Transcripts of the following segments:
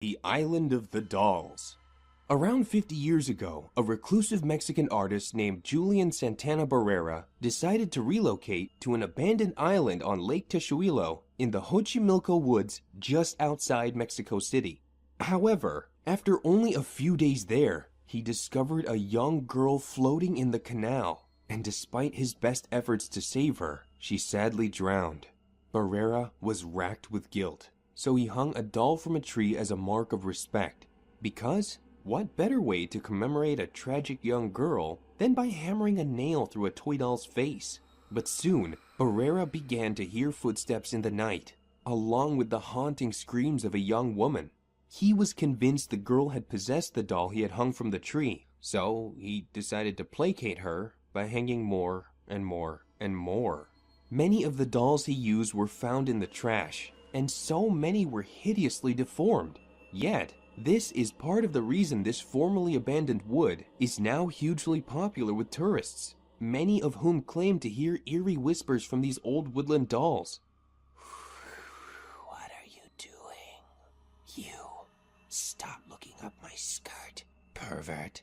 The Island of the Dolls. Around 50 years ago, a reclusive Mexican artist named Julian Santana Barrera decided to relocate to an abandoned island on Lake Texuelo in the Xochimilco woods just outside Mexico City. However, after only a few days there, he discovered a young girl floating in the canal, and despite his best efforts to save her, she sadly drowned. Barrera was racked with guilt, so he hung a doll from a tree as a mark of respect. Because, what better way to commemorate a tragic young girl than by hammering a nail through a toy doll's face? But soon, Barrera began to hear footsteps in the night, along with the haunting screams of a young woman. He was convinced the girl had possessed the doll he had hung from the tree, so he decided to placate her by hanging more and more and more. Many of the dolls he used were found in the trash, and so many were hideously deformed. Yet, this is part of the reason this formerly abandoned wood is now hugely popular with tourists, many of whom claim to hear eerie whispers from these old woodland dolls. What are you doing? You, stop looking up my skirt, pervert.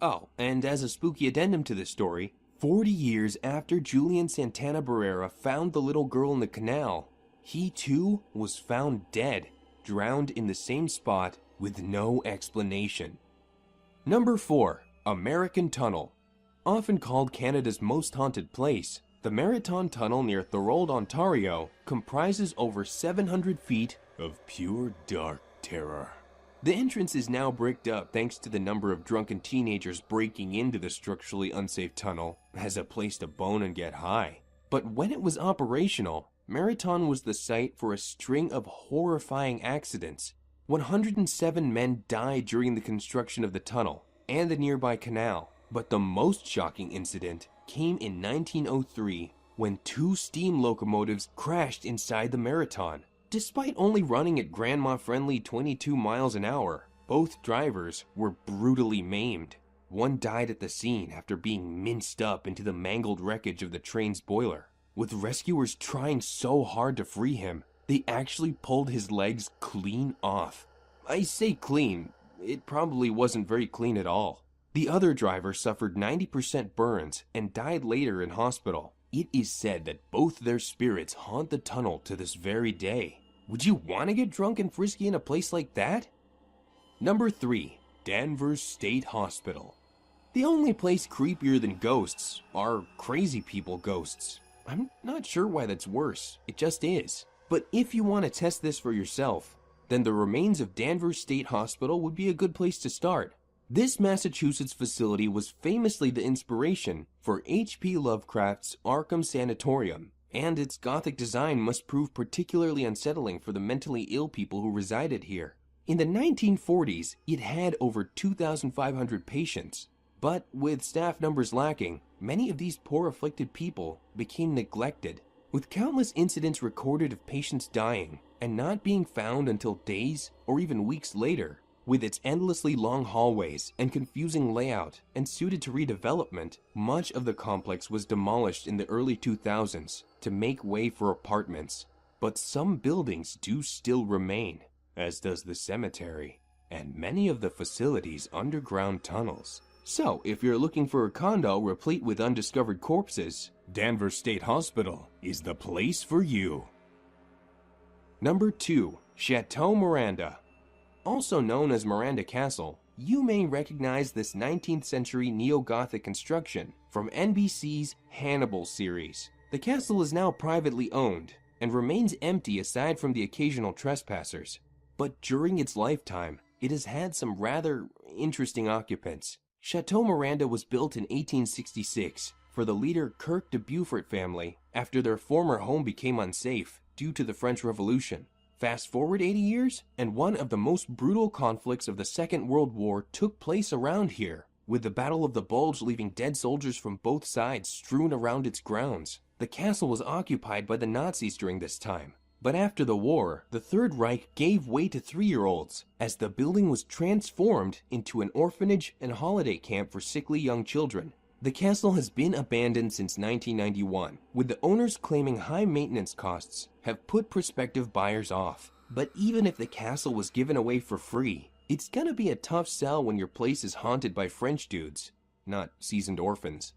Oh, and as a spooky addendum to this story, 40 years after Julian Santana Barrera found the little girl in the canal, he too was found dead, drowned in the same spot with no explanation. Number 4. American Tunnel. Often called Canada's most haunted place, the Marathon Tunnel near Thorold, Ontario, comprises over 700 feet of pure dark terror. The entrance is now bricked up thanks to the number of drunken teenagers breaking into the structurally unsafe tunnel as a place to bone and get high. But when it was operational, Marathon was the site for a string of horrifying accidents. 107 men died during the construction of the tunnel and the nearby canal, but the most shocking incident came in 1903 when 2 steam locomotives crashed inside the Marathon. Despite only running at grandma-friendly 22 miles an hour, both drivers were brutally maimed. One died at the scene after being minced up into the mangled wreckage of the train's boiler. With rescuers trying so hard to free him, they actually pulled his legs clean off. I say clean, it probably wasn't very clean at all. The other driver suffered 90% burns and died later in hospital. It is said that both their spirits haunt the tunnel to this very day. Would you want to get drunk and frisky in a place like that? Number 3. Danvers State Hospital. The only place creepier than ghosts are crazy people ghosts. I'm not sure why that's worse, it just is. But if you want to test this for yourself, then the remains of Danvers State Hospital would be a good place to start. This Massachusetts facility was famously the inspiration for H.P. Lovecraft's Arkham Sanatorium, and its Gothic design must prove particularly unsettling for the mentally ill people who resided here. In the 1940s, it had over 2,500 patients, but with staff numbers lacking, many of these poor afflicted people became neglected, with countless incidents recorded of patients dying and not being found until days or even weeks later. With its endlessly long hallways and confusing layout and suited to redevelopment, much of the complex was demolished in the early 2000s to make way for apartments. But some buildings do still remain, as does the cemetery, and many of the facility's underground tunnels. So, if you're looking for a condo replete with undiscovered corpses, Danvers State Hospital is the place for you. Number 2. Chateau Miranda. Also known as Miranda Castle, you may recognize this 19th century neo-Gothic construction from NBC's Hannibal series. The castle is now privately owned and remains empty aside from the occasional trespassers. But during its lifetime, it has had some rather interesting occupants. Chateau Miranda was built in 1866 for the leader Kirk de Beaufort family after their former home became unsafe due to the French Revolution. Fast forward 80 years, and one of the most brutal conflicts of the Second World War took place around here, with the Battle of the Bulge leaving dead soldiers from both sides strewn around its grounds. The castle was occupied by the Nazis during this time, but after the war, the Third Reich gave way to 3-year-olds, as the building was transformed into an orphanage and holiday camp for sickly young children. The castle has been abandoned since 1991, with the owners claiming high maintenance costs have put prospective buyers off. But even if the castle was given away for free, it's gonna be a tough sell when your place is haunted by French dudes, not seasoned orphans.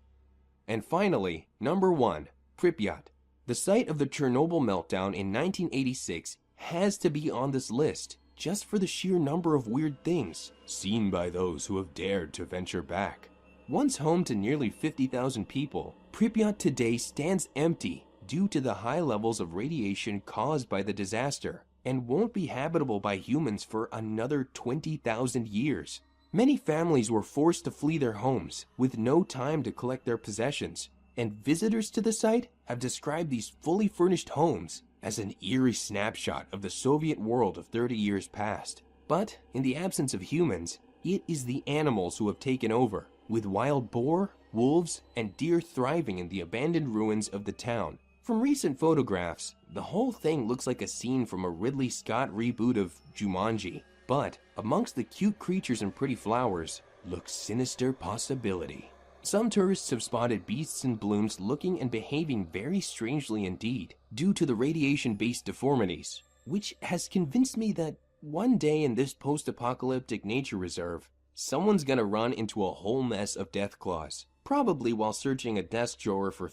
And finally, number 1, Pripyat. The site of the Chernobyl meltdown in 1986 has to be on this list, just for the sheer number of weird things seen by those who have dared to venture back. Once home to nearly 50,000 people, Pripyat today stands empty due to the high levels of radiation caused by the disaster, and won't be habitable by humans for another 20,000 years. Many families were forced to flee their homes with no time to collect their possessions, and visitors to the site have described these fully furnished homes as an eerie snapshot of the Soviet world of 30 years past. But in the absence of humans, it is the animals who have taken over, with wild boar, wolves, and deer thriving in the abandoned ruins of the town. From recent photographs, the whole thing looks like a scene from a Ridley Scott reboot of Jumanji. But amongst the cute creatures and pretty flowers looks sinister possibility. Some tourists have spotted beasts and blooms looking and behaving very strangely indeed, due to the radiation-based deformities, which has convinced me that one day in this post-apocalyptic nature reserve, someone's gonna run into a whole mess of death claws, probably while searching a desk drawer for